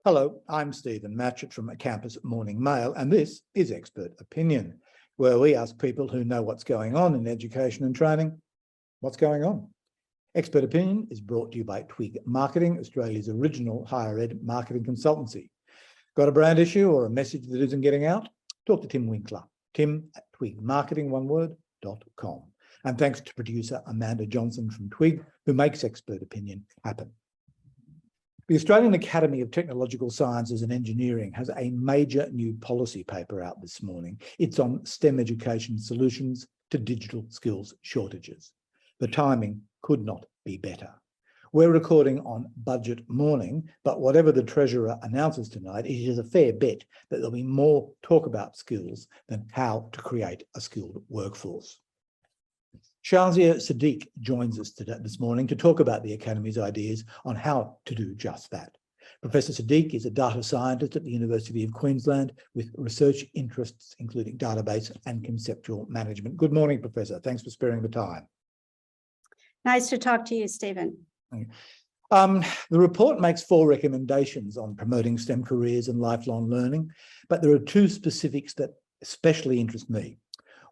Hello, I'm Stephen Matchett from Campus Morning Mail, and this is Expert Opinion, where we ask people who know what's going on in education and training, what's going on. Expert Opinion is brought to you by Twig Marketing, Australia's original higher ed marketing consultancy. Got a brand issue or a message that isn't getting out? Talk to Tim Winkler, tim@twigmarketing.com. And thanks to producer Amanda Johnson from Twig, who makes Expert Opinion happen. The Australian Academy of Technological Sciences and Engineering has a major new policy paper out this morning. It's on STEM education solutions to digital skills shortages. The timing could not be better. We're recording on budget morning, but whatever the Treasurer announces tonight, it is a fair bet that there'll be more talk about skills than how to create a skilled workforce. Shazia Sadiq joins us this morning to talk about the Academy's ideas on how to do just that. Professor Sadiq is a data scientist at the University of Queensland with research interests including database and conceptual management. Good morning, Professor. Thanks for sparing the time. Nice to talk to you, Stephen. The report makes 4 recommendations on promoting STEM careers and lifelong learning, but there are 2 specifics that especially interest me.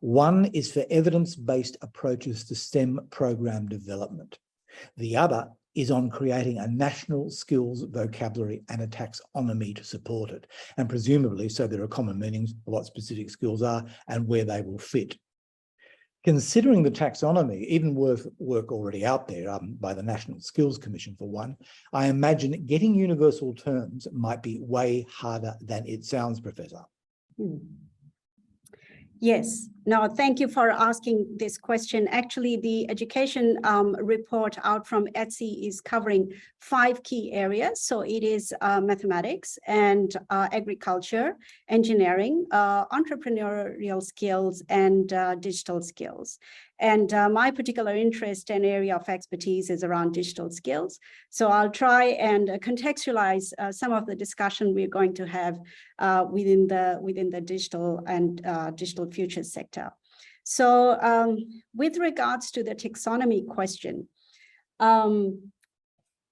One is for evidence-based approaches to STEM program development. The other is on creating a national skills vocabulary and a taxonomy to support it, and presumably so there are common meanings of what specific skills are and where they will fit. Considering the taxonomy, even with work already out there by the National Skills Commission for one, I imagine getting universal terms might be way harder than it sounds, Professor. Yes. No, thank you for asking this question. Actually, the education report out from ETSI is covering 5 key areas. So it is mathematics and agriculture, engineering, entrepreneurial skills, and digital skills. And my particular interest and area of expertise is around digital skills. So I'll try and contextualize some of the discussion we're going to have within the digital and digital futures sector. So with regards to the taxonomy question,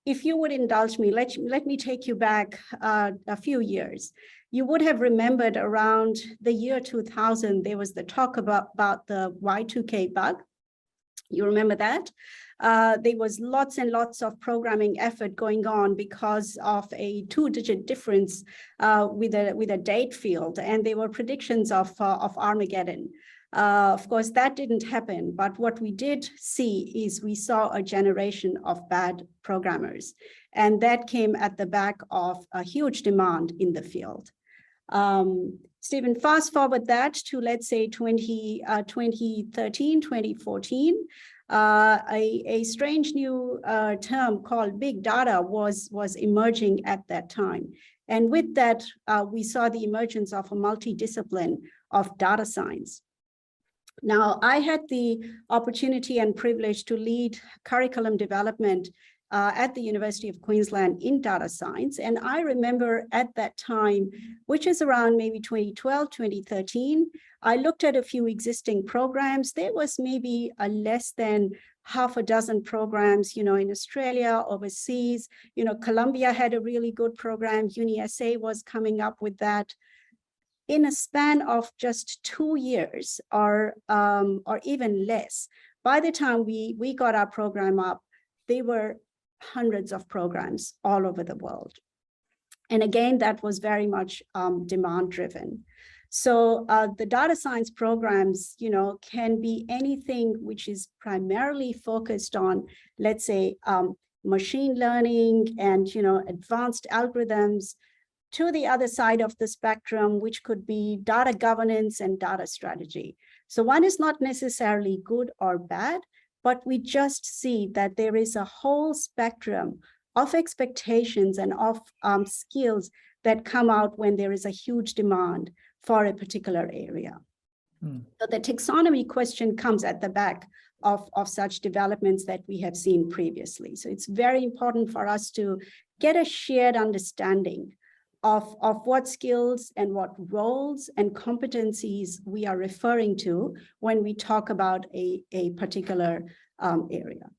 if you would indulge me, let me take you back a few years. You would have remembered around the year 2000, there was the talk about the Y2K bug. You remember that? There was lots and lots of programming effort going on because of a 2-digit difference with a date field, and there were predictions of Armageddon. Of course, that didn't happen, but what we did see is we saw a generation of bad programmers, and that came at the back of a huge demand in the field. Stephen, fast forward that to, let's say, 2013, 2014, a strange new term called big data was emerging at that time. And with that, we saw the emergence of a multidiscipline of data science. Now, I had the opportunity and privilege to lead curriculum development at the University of Queensland in data science. And I remember at that time, which is around maybe 2012, 2013, I looked at a few existing programs. There was maybe less than half a dozen programs, in Australia, overseas. Colombia had a really good program. UniSA was coming up with that. In a span of just 2 years or even less, by the time we got our program up, there were hundreds of programs all over the world. And again, that was very much demand driven. So the data science programs, can be anything which is primarily focused on, let's say, machine learning and, advanced algorithms, to the other side of the spectrum, which could be data governance and data strategy. So one is not necessarily good or bad, but we just see that there is a whole spectrum of expectations and of skills that come out when there is a huge demand for a particular area. So the taxonomy question comes at the back of such developments that we have seen previously. So it's very important for us to get a shared understanding of what skills and what roles and competencies we are referring to when we talk about a particular area.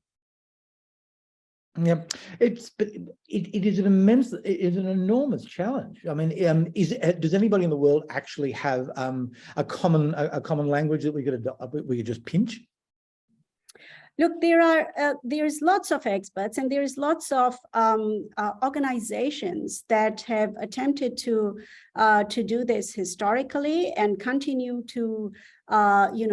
Yeah, but it is an enormous challenge. I mean, does anybody in the world actually have a common language that we could just pinch? Look, there's lots of experts and there's lots of organizations that have attempted to do this historically and continue to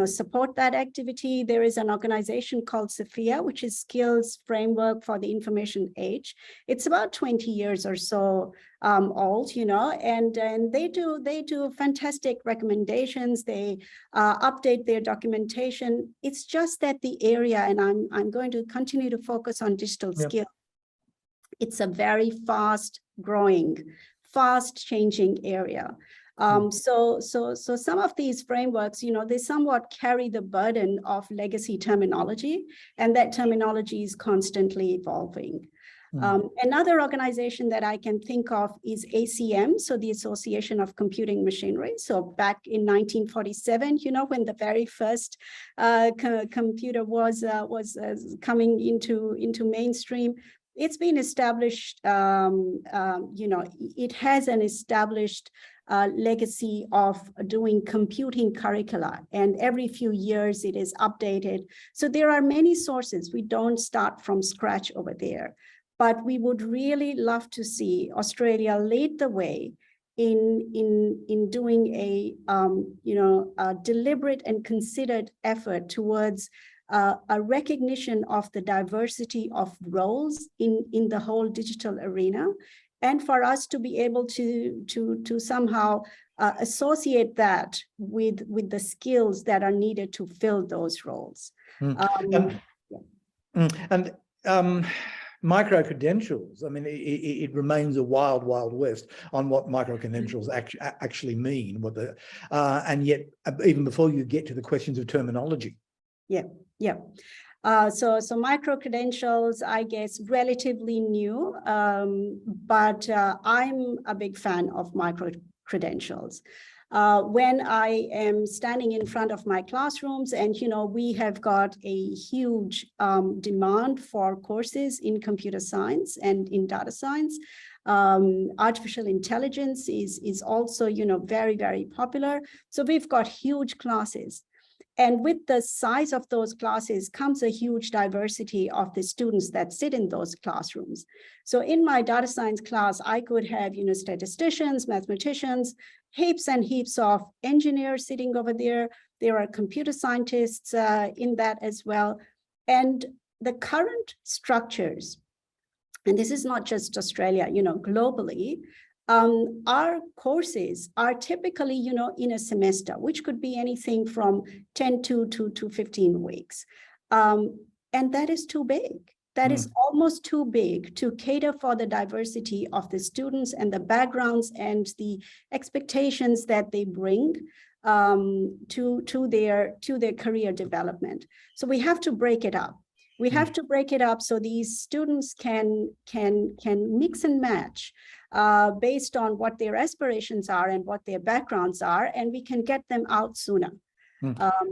support that activity. There is an organization called Shazia, which is Skills Framework for the Information Age. It's about 20 years or so old, and they do fantastic recommendations. They update their documentation. It's just that the area, and I'm going to continue to focus on digital skills. It's a very fast growing, fast changing area. So some of these frameworks, they somewhat carry the burden of legacy terminology, and that terminology is constantly evolving. Another organization that I can think of is ACM, so the Association of Computing Machinery. So back in 1947, when the very first computer was coming into mainstream, it's been established. It has an established legacy of doing computing curricula, and every few years it is updated. So there are many sources. We don't start from scratch over there. But we would really love to see Australia lead the way in doing a deliberate and considered effort towards a recognition of the diversity of roles in the whole digital arena, and for us to be able to somehow associate that with the skills that are needed to fill those roles. MicroCredentials, I mean, it remains a wild, wild west on what MicroCredentials actually mean, and yet even before you get to the questions of terminology. So MicroCredentials, I guess, relatively new, but I'm a big fan of MicroCredentials. When I am standing in front of my classrooms, and we have got a huge demand for courses in computer science and in data science. Artificial intelligence is also very, very popular. So we've got huge classes. And with the size of those classes comes a huge diversity of the students that sit in those classrooms. So in my data science class, I could have, statisticians, mathematicians, heaps and heaps of engineers sitting over there. There are computer scientists in that as well. And the current structures, and this is not just Australia, globally, our courses are typically, in a semester, which could be anything from 10 to 15 weeks. And that is too big. That is almost too big to cater for the diversity of the students and the backgrounds and the expectations that they bring to their career development. So we have to break it up. We have to break it up so these students can mix and match based on what their aspirations are and what their backgrounds are, and we can get them out sooner.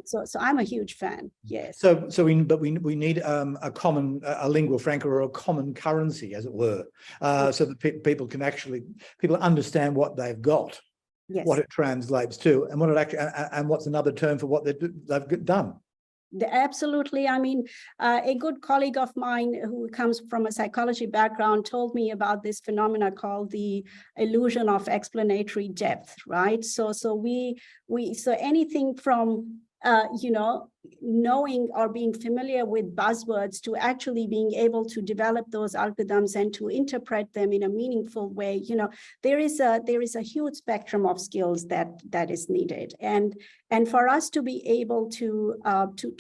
So I'm a huge fan. Yes. So we need a common lingua franca, or a common currency, as it were, so that people understand what they've got, what it translates to, and and what's another term for what they've done. Absolutely. I mean, a good colleague of mine who comes from a psychology background told me about this phenomena called the illusion of explanatory depth, right? So anything from knowing or being familiar with buzzwords to actually being able to develop those algorithms and to interpret them in a meaningful way, there is a huge spectrum of skills that is needed, and for us to be able to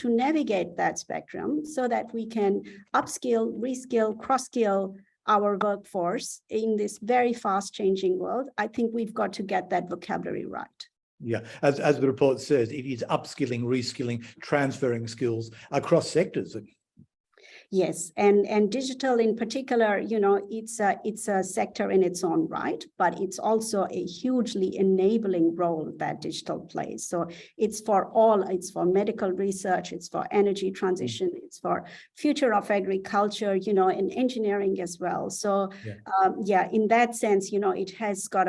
navigate that spectrum so that we can upskill, reskill, cross-skill our workforce in this very fast changing world, I think we've got to get that vocabulary right. Yeah, as the report says, it is upskilling, reskilling, transferring skills across sectors. Yes, and digital in particular, you know, it's a sector in its own right, but it's also a hugely enabling role that digital plays. So it's for all, it's for medical research, it's for energy transition, it's for future of agriculture, you know, and engineering as well. So yeah, in that sense, you know, it has got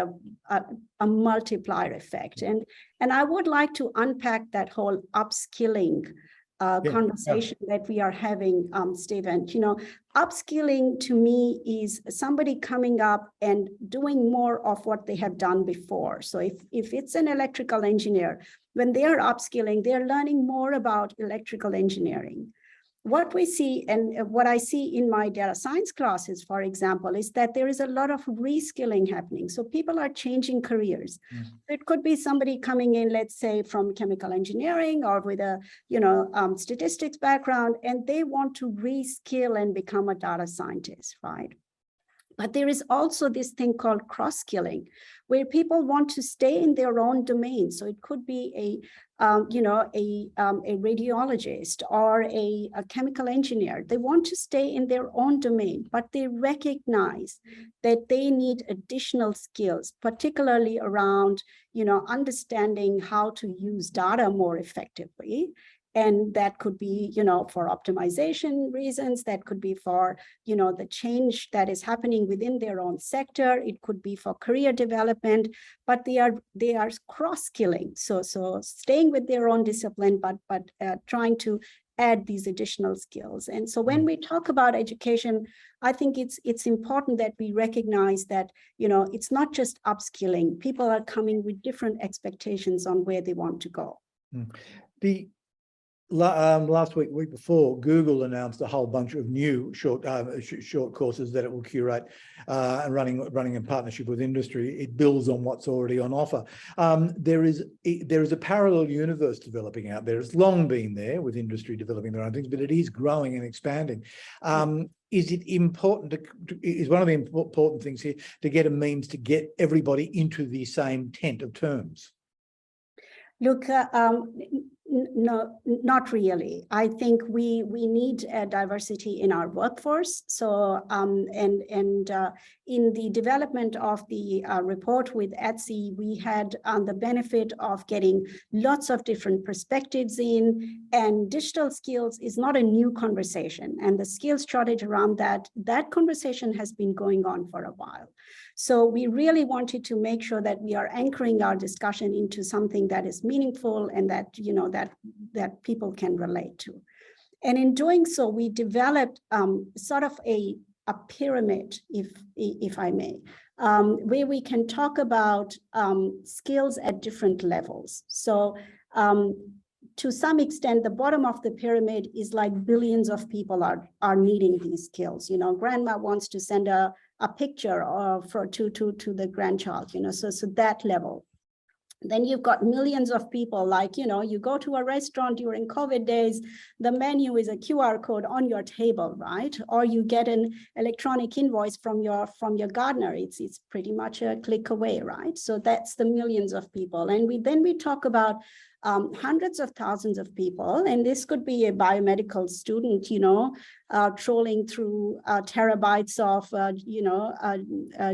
a multiplier effect. And I would like to unpack that whole upskilling conversation that we are having, Stephen. You know, upskilling to me is somebody coming up and doing more of what they have done before. So if it's an electrical engineer, when they are upskilling, they're learning more about electrical engineering. What we see, and what I see in my data science classes, for example, is that there is a lot of reskilling happening. So people are changing careers. It could be somebody coming in, let's say, from chemical engineering or with a, you know, statistics background, and they want to reskill and become a data scientist, right? But there is also this thing called cross-skilling, where people want to stay in their own domain. So it could be you know, a radiologist or a chemical engineer. They want to stay in their own domain, but they recognize that they need additional skills, particularly around, you know, understanding how to use data more effectively. And that could be, you know, for optimization reasons, that could be for, you know, the change that is happening within their own sector. It could be for career development, but they are cross-skilling. So staying with their own discipline, but trying to add these additional skills. And so when we talk about education, I think it's important that we recognize that, you know, it's not just upskilling. People are coming with different expectations on where they want to go. Last week before, Google announced a whole bunch of new short courses that it will curate and running in partnership with industry. It builds on what's already on offer. There is a parallel universe developing out there. It's long been there with industry developing their own things, but it is growing and expanding. Is it important is one of the important things here to get a means to get everybody into the same tent of terms? Look, no, not really. I think we need diversity in our workforce. So and in the development of the report with ETSI, we had the benefit of getting lots of different perspectives in, and digital skills is not a new conversation, and the skills shortage around that conversation has been going on for a while. So we really wanted to make sure that we are anchoring our discussion into something that is meaningful and that, you know, that people can relate to. And in doing so, we developed sort of a pyramid, if I may, where we can talk about skills at different levels. So to some extent, the bottom of the pyramid is like billions of people are needing these skills. You know, grandma wants to send a picture to the grandchild, you know, so that level. Then you've got millions of people, like, you know, you go to a restaurant during COVID days, the menu is a QR code on your table, right? Or you get an electronic invoice from your gardener. It's pretty much a click away, right? So that's the millions of people. And we talk about hundreds of thousands of people, and this could be a biomedical student, you know, trolling through terabytes of,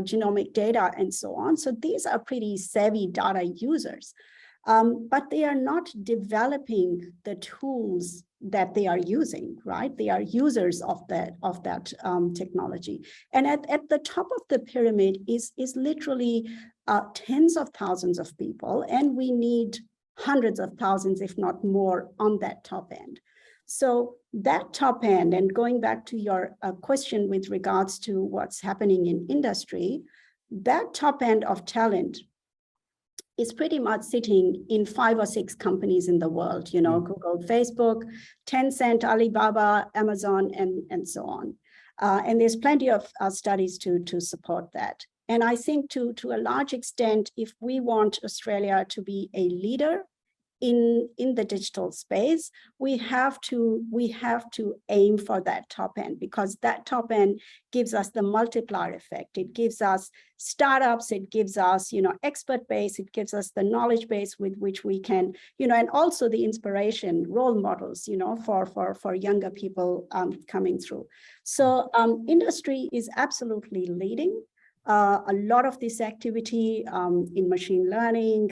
genomic data and so on. So these are pretty savvy data users, but they are not developing the tools that they are using, right? They are users of that technology. And at the top of the pyramid is literally tens of thousands of people, and we need hundreds of thousands, if not more, on that top end. So that top end, and going back to your question with regards to what's happening in industry, that top end of talent is pretty much sitting in 5 or 6 companies in the world, you know, Google, Facebook, Tencent, Alibaba, Amazon, and so on. And there's plenty of studies to support that. And I think to a large extent, if we want Australia to be a leader in the digital space, we have to aim for that top end, because that top end gives us the multiplier effect. It gives us startups, it gives us, expert base, it gives us the knowledge base with which we can, and also the inspiration, role models, for younger people coming through. So industry is absolutely leading a lot of this activity in machine learning,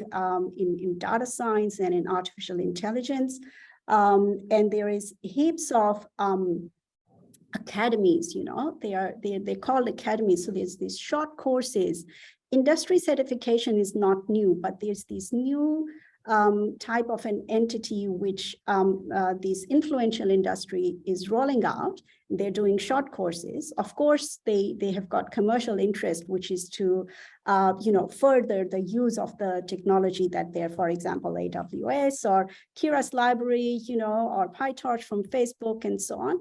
in data science, and in artificial intelligence. And there is heaps of academies, they're called academies. So there's these short courses. Industry certification is not new, but there's this new type of an entity which this influential industry is rolling out. They're doing short courses. Of course, they have got commercial interest, which is to further the use of the technology that they're, for example, AWS or Keras library, or PyTorch from Facebook and so on.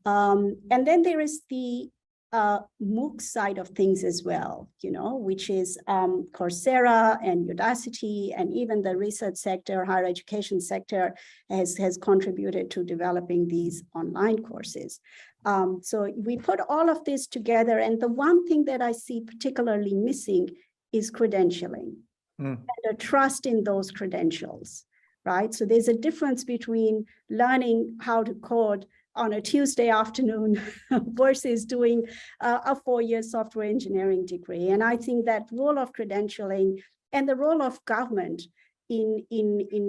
And then there is the MOOC side of things as well, which is Coursera and Udacity, and even the research sector, higher education sector has contributed to developing these online courses. So we put all of this together, and the one thing that I see particularly missing is credentialing and a trust in those credentials, right? So there's a difference between learning how to code on a Tuesday afternoon versus doing a 4-year software engineering degree. And I think that role of credentialing and the role of government in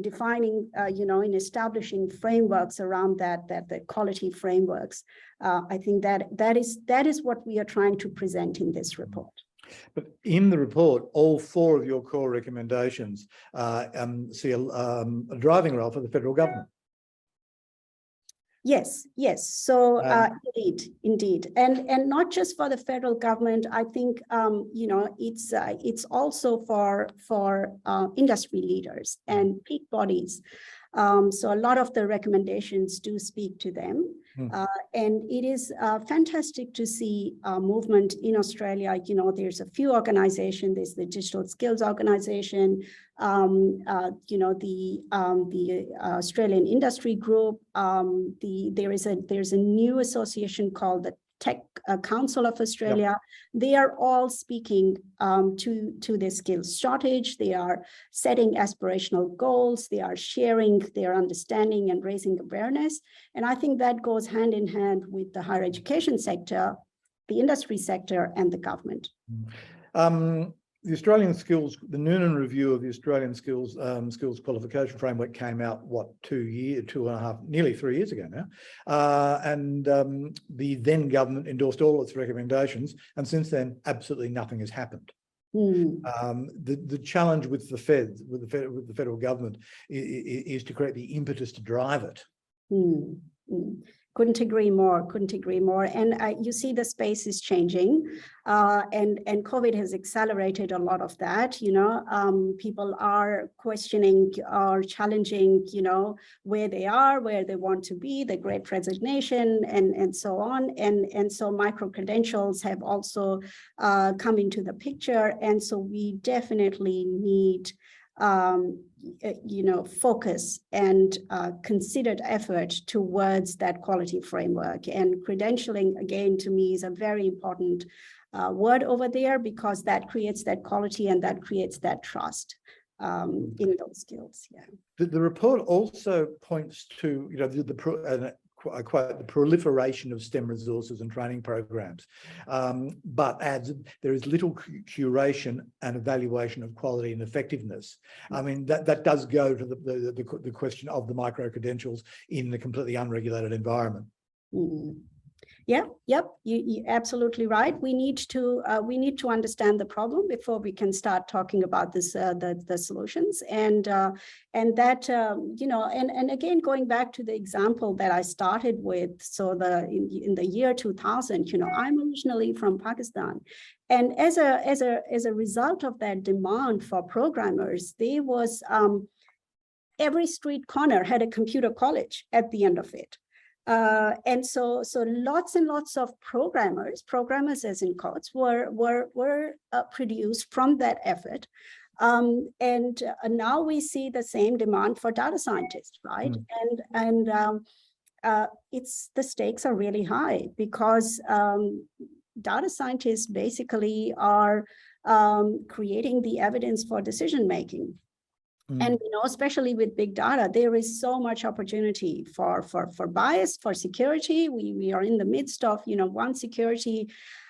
defining, in establishing frameworks around the quality frameworks, I think that is what we are trying to present in this report. But in the report, all 4 of your core recommendations see a driving role for the federal government. Yes. So indeed, and not just for the federal government. I think it's also for industry leaders and peak bodies. So a lot of the recommendations do speak to them. And it is fantastic to see movement in Australia. There's a few organizations. There's the Digital Skills Organization, the Australian Industry Group. There's a new association called the Tech Council of Australia. Yep. They are all speaking to the skills shortage. They are setting aspirational goals. They are sharing their understanding and raising awareness. And I think that goes hand in hand with the higher education sector, the industry sector, and the government. The Australian Skills, the Noonan review of the Australian Skills Qualification Framework came out, 2.5, nearly 3 years ago now. And the then government endorsed all its recommendations. And since then, absolutely nothing has happened. The challenge with the federal government is to create the impetus to drive it. Couldn't agree more. And you see the space is changing, and COVID has accelerated a lot of that. People are questioning or challenging, where they are, where they want to be, the Great Resignation, and so on. And so MicroCredentials have also come into the picture. And so we definitely need focus and considered effort towards that quality framework. And credentialing, again, to me is a very important word over there, because that creates that quality and that creates that trust in those skills. Yeah. The report also points to, I quote, the proliferation of STEM resources and training programs, but adds there is little curation and evaluation of quality and effectiveness. I mean, that does go to the question of the micro-credentials in the completely unregulated environment. Yep, you're absolutely right. We need to understand the problem before we can start talking about this, the solutions, and that and again, going back to the example that I started with. So in the year 2000, I'm originally from Pakistan, and as a result of that demand for programmers, there was every street corner had a computer college at the end of it. And so lots and lots of programmers as in quotes, were produced from that effort. And now we see the same demand for data scientists, right? And the stakes are really high because data scientists basically are creating the evidence for decision making. And especially with big data, there is so much opportunity for bias, for security. We are in the midst of one security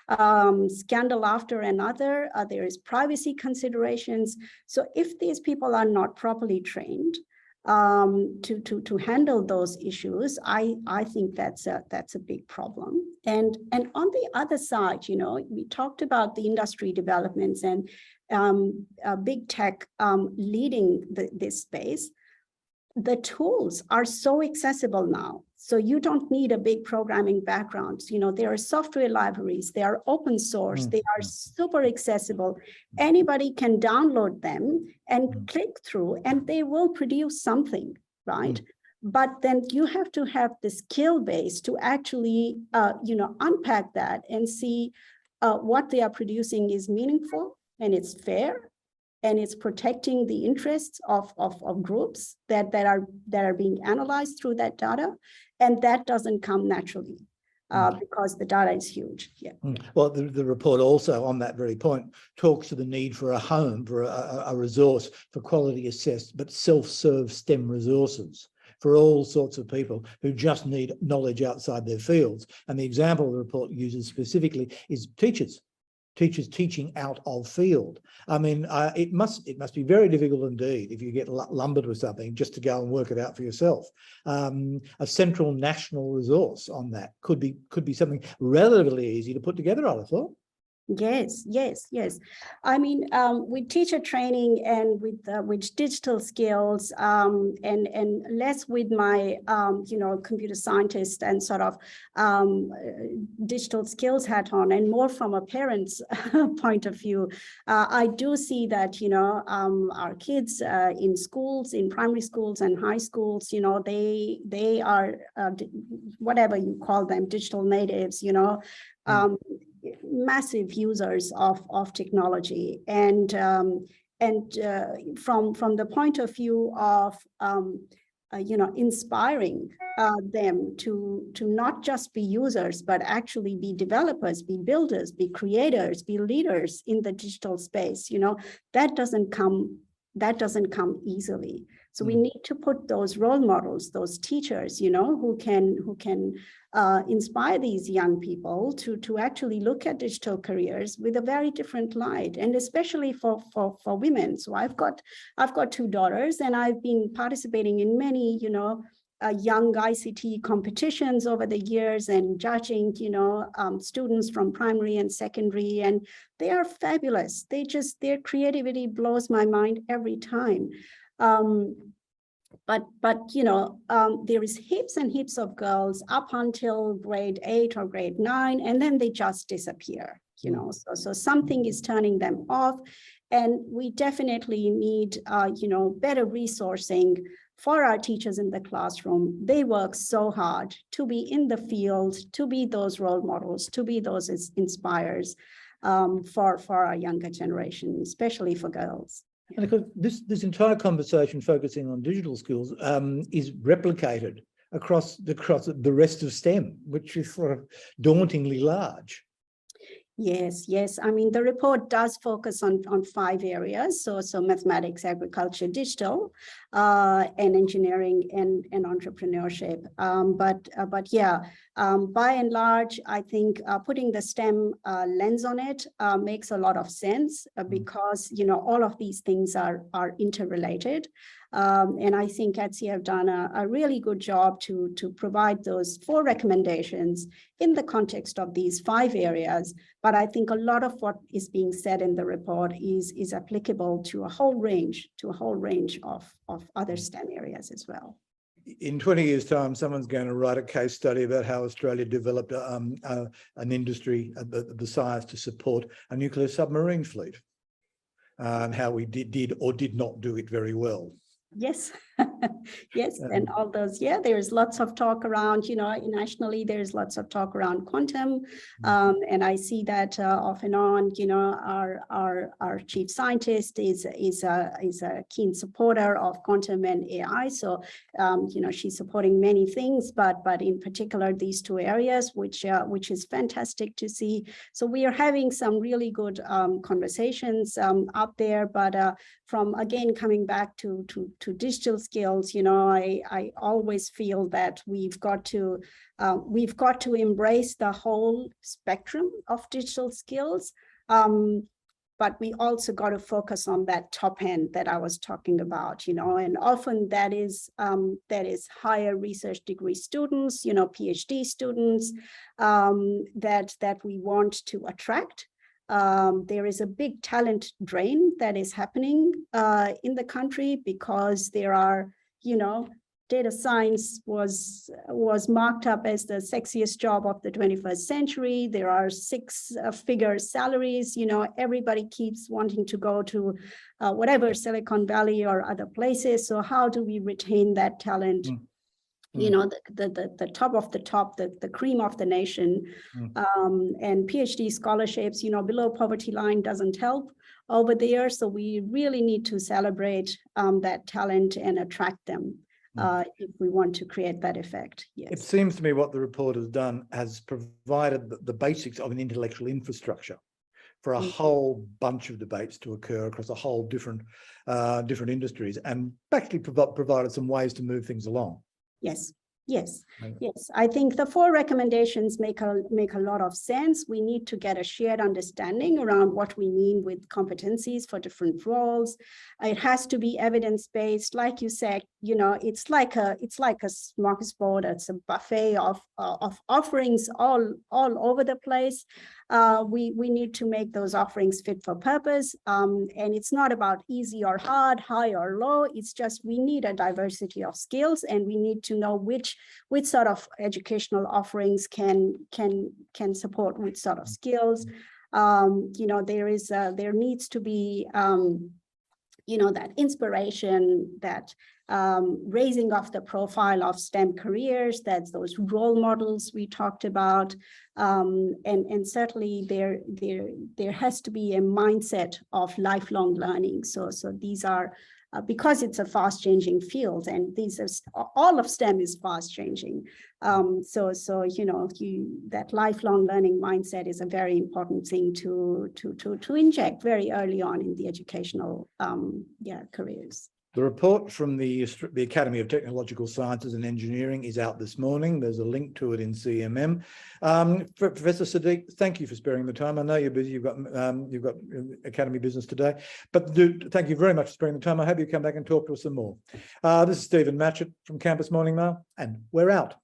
scandal after another. There is privacy considerations. So if these people are not properly trained to handle those issues, I think that's a big problem. And on the other side, we talked about the industry developments and big tech leading this space. The tools are so accessible now. So you don't need a big programming background. There are software libraries, they are open source, they are super accessible. Anybody can download them and click through and they will produce something, right? But then you have to have the skill base to actually, unpack that and see what they are producing is meaningful and it's fair and it's protecting the interests of groups that are being analyzed through that data. And that doesn't come naturally because the data is huge. Yeah. Well, the report also on that very point talks to the need for a home, for a resource for quality assessed, but self-serve STEM resources for all sorts of people who just need knowledge outside their fields. And the example the report uses specifically is teachers teaching out of field. I mean, it must be very difficult indeed if you get lumbered with something just to go and work it out for yourself. A central national resource on that could be something relatively easy to put together, I thought. Yes. I mean, with teacher training and with digital skills and less with my, computer scientist and sort of digital skills hat on and more from a parent's point of view, I do see that, our kids in schools, in primary schools and high schools, they are, whatever you call them, digital natives, massive users of technology, and from the point of view of inspiring them to not just be users but actually be developers, be builders, be creators, be leaders in the digital space. That doesn't come easily. So we need to put those role models, those teachers, who can inspire these young people to actually look at digital careers with a very different light, and especially for women. So I've got 2 daughters, and I've been participating in many, young ICT competitions over the years and judging, students from primary and secondary, and they are fabulous. Their creativity blows my mind every time. But there is heaps and heaps of girls up until grade 8 or grade 9, and then they just disappear, so something is turning them off. And we definitely need, better resourcing for our teachers in the classroom. They work so hard to be in the field, to be those role models, to be those inspirers for our younger generation, especially for girls. And of course, this entire conversation focusing on digital skills is replicated across the rest of STEM, which is sort of dauntingly large. Yes. I mean, the report does focus on 5 areas. So mathematics, agriculture, digital, and engineering and entrepreneurship. But yeah, by and large, I think putting the STEM lens on it makes a lot of sense because, all of these things are interrelated. And I think ETSI have done a really good job to provide those 4 recommendations in the context of these 5 areas. But I think a lot of what is being said in the report is applicable to a whole range of other STEM areas as well. In 20 years' time, someone's going to write a case study about how Australia developed an industry, the science to support a nuclear submarine fleet, and how we did or did not do it very well. Yes, yes, and all those, there's lots of talk around, nationally, there's lots of talk around quantum. And I see that off and on, our chief scientist is a keen supporter of quantum and AI. So, she's supporting many things, but in particular, these two areas, which is fantastic to see. So we are having some really good conversations out there, but from again, coming back to digital skills, I always feel that we've got to embrace the whole spectrum of digital skills. But we also got to focus on that top end that I was talking about, and often that is higher research degree students, PhD students that we want to attract. There is a big talent drain that is happening in the country because there are, data science was marked up as the sexiest job of the 21st century. There are six-figure salaries. Everybody keeps wanting to go to whatever Silicon Valley or other places. So how do we retain that talent? The top of the top, the cream of the nation, and PhD scholarships, below poverty line doesn't help over there. So we really need to celebrate that talent and attract them if we want to create that effect. Yes. It seems to me what the report has done has provided the basics of an intellectual infrastructure for a whole bunch of debates to occur across a whole different industries, and actually provided some ways to move things along. Yes. Yes. I think the 4 recommendations make a lot of sense. We need to get a shared understanding around what we mean with competencies for different roles. It has to be evidence-based. Like you said, it's like a smorgasbord. It's a buffet of offerings all over the place. We need to make those offerings fit for purpose. And it's not about easy or hard, high or low. It's just we need a diversity of skills, and we need to know which sort of educational offerings can support which sort of skills. There needs to be that inspiration, that raising of the profile of STEM careers, that's those role models we talked about, and certainly there has to be a mindset of lifelong learning. So these are because it's a fast-changing field, and all of STEM is fast-changing. So that lifelong learning mindset is a very important thing to inject very early on in the educational careers. The report from the Academy of Technological Sciences and Engineering is out this morning. There's a link to it in CMM. Professor Sadiq, thank you for sparing the time. I know you're busy. You've got Academy business today, but thank you very much for sparing the time. I hope you come back and talk to us some more. This is Stephen Matchett from Campus Morning Mail, and we're out.